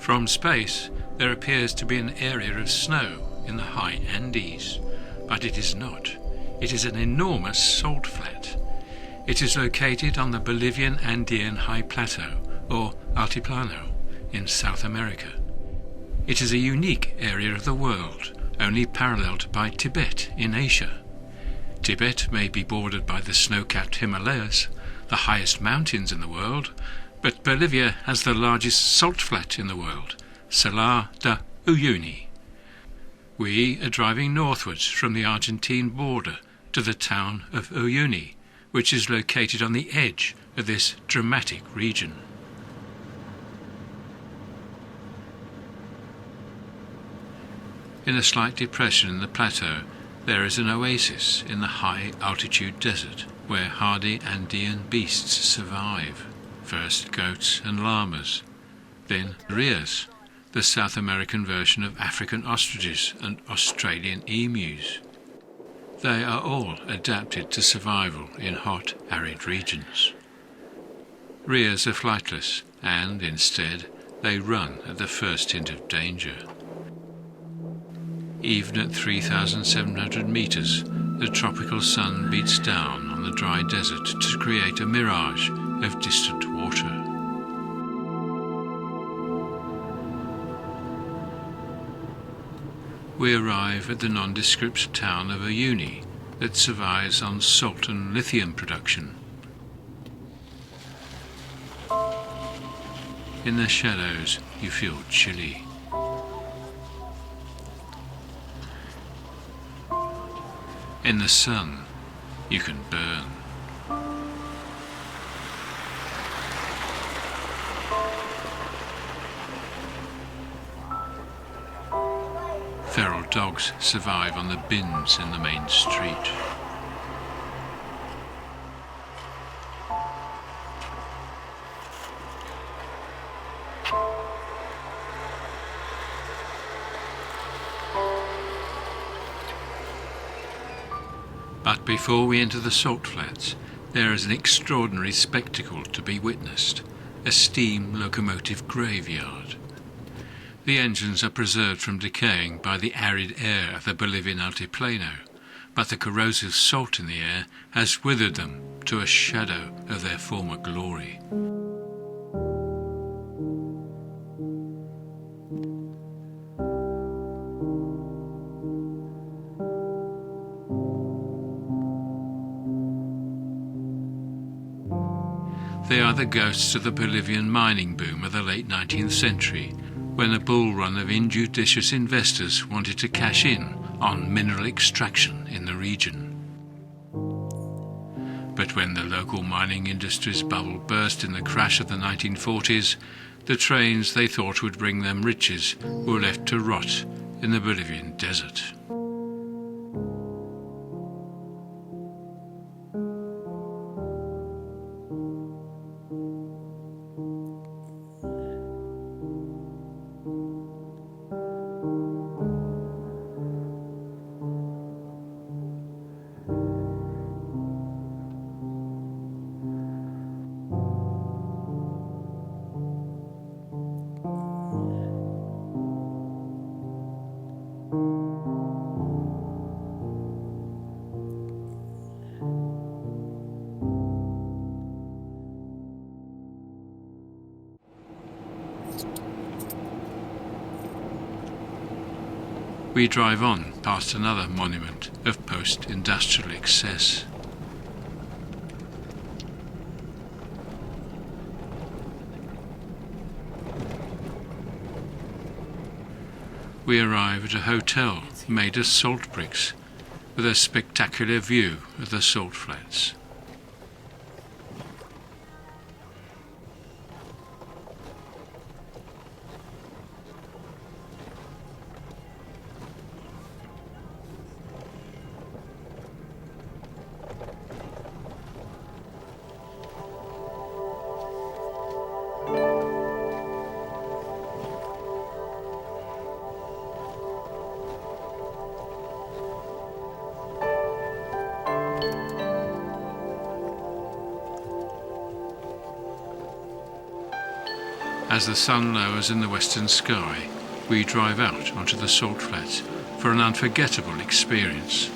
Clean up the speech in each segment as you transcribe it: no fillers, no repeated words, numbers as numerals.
From space, there appears to be an area of snow in the high Andes, but it is not. It is an enormous salt flat. It is located on the Bolivian Andean High Plateau, or Altiplano, in South America. It is a unique area of the world, only paralleled by Tibet in Asia. Tibet may be bordered by the snow-capped Himalayas, the highest mountains in the world, but Bolivia has the largest salt flat in the world, Salar de Uyuni. We are driving northwards from the Argentine border to the town of Uyuni, which is located on the edge of this dramatic region. In a slight depression in the plateau, there is an oasis in the high-altitude desert where hardy Andean beasts survive. First goats and llamas, then rheas, the South American version of African ostriches and Australian emus. They are all adapted to survival in hot, arid regions. Rheas are flightless, and instead they run at the first hint of danger. Even at 3,700 meters, the tropical sun beats down on the dry desert to create a mirage of distant water. We arrive at the nondescript town of Uyuni that survives on salt and lithium production. In the shadows, you feel chilly. In the sun, you can burn. Feral dogs survive on the bins in the main street. But before we enter the salt flats, there is an extraordinary spectacle to be witnessed, a steam locomotive graveyard. The engines are preserved from decaying by the arid air of the Bolivian Altiplano, but the corrosive salt in the air has withered them to a shadow of their former glory. They are the ghosts of the Bolivian mining boom of the late 19th century, when a bull run of injudicious investors wanted to cash in on mineral extraction in the region. But when the local mining industry's bubble burst in the crash of the 1940s, the trains they thought would bring them riches were left to rot in the Bolivian desert. We drive on past another monument of post-industrial excess. We arrive at a hotel made of salt bricks with a spectacular view of the salt flats. As the sun lowers in the western sky, we drive out onto the salt flats for an unforgettable experience.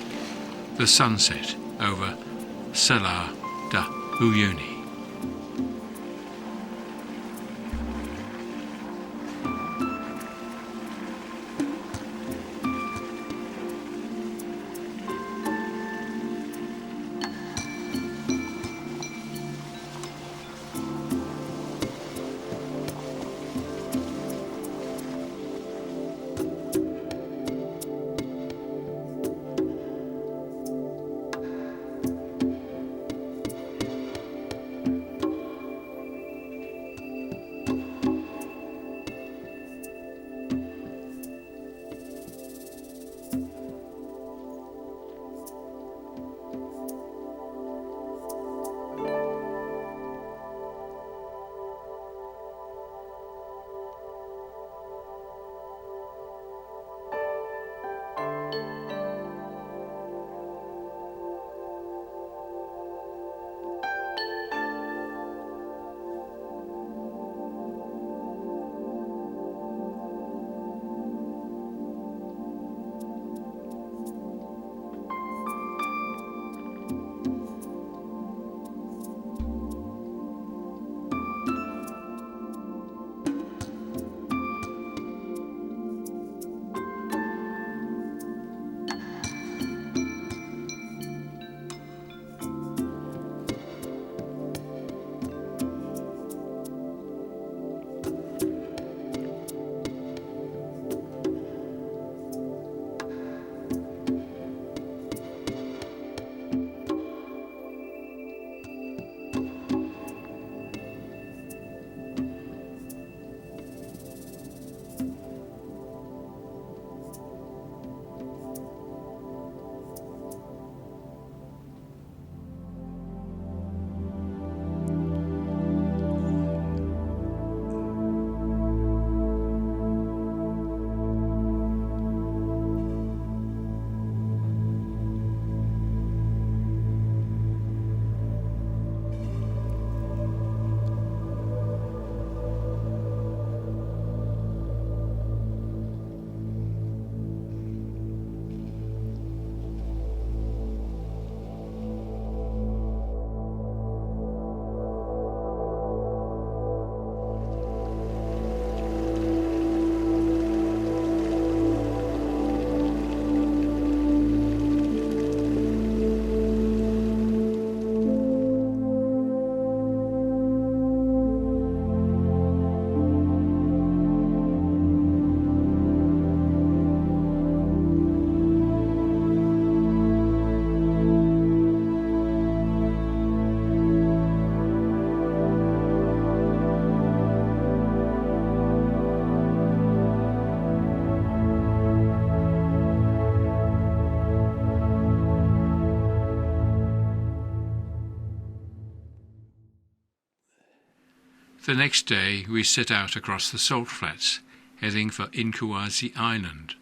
The sunset over Salar da Uyuni. The next day we set out across the salt flats, heading for Incahuasi Island.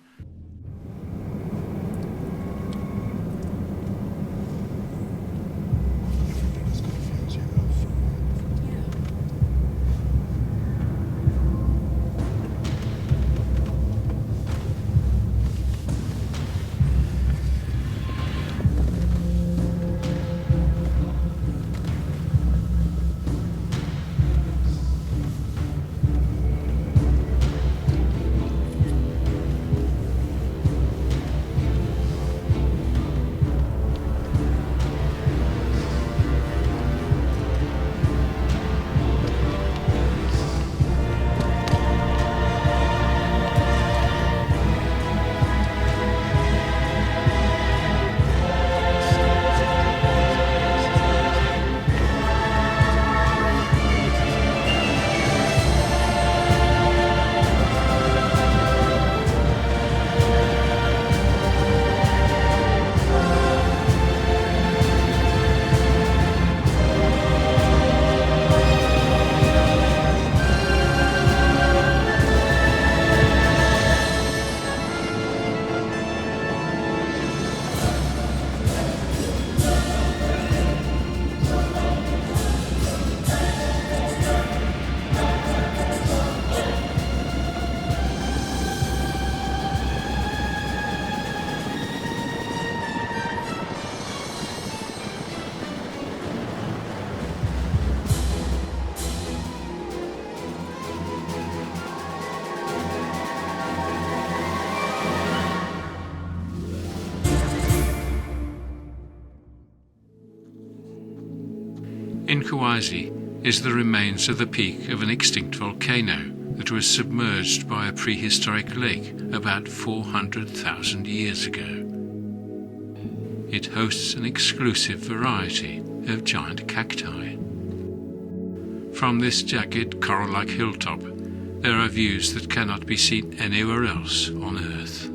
In Kauai is the remains of the peak of an extinct volcano that was submerged by a prehistoric lake about 400,000 years ago. It hosts an exclusive variety of giant cacti. From this jagged coral-like hilltop, there are views that cannot be seen anywhere else on Earth.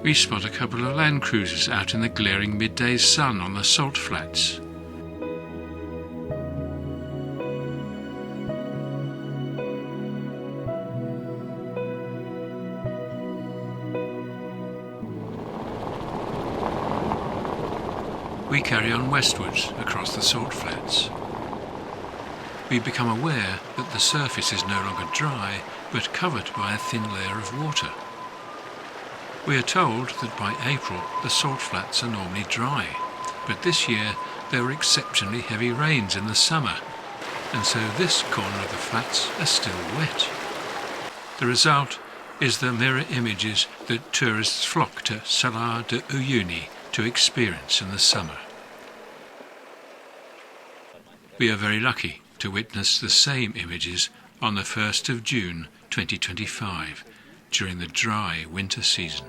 We spot a couple of land cruisers out in the glaring midday sun on the salt flats. We carry on westwards across the salt flats. We become aware that the surface is no longer dry, but covered by a thin layer of water. We are told that by April the salt flats are normally dry, but this year there were exceptionally heavy rains in the summer, and so this corner of the flats are still wet. The result is the mirror images that tourists flock to Salar de Uyuni to experience in the summer. We are very lucky to witness the same images on the 1st of June 2025 during the dry winter season.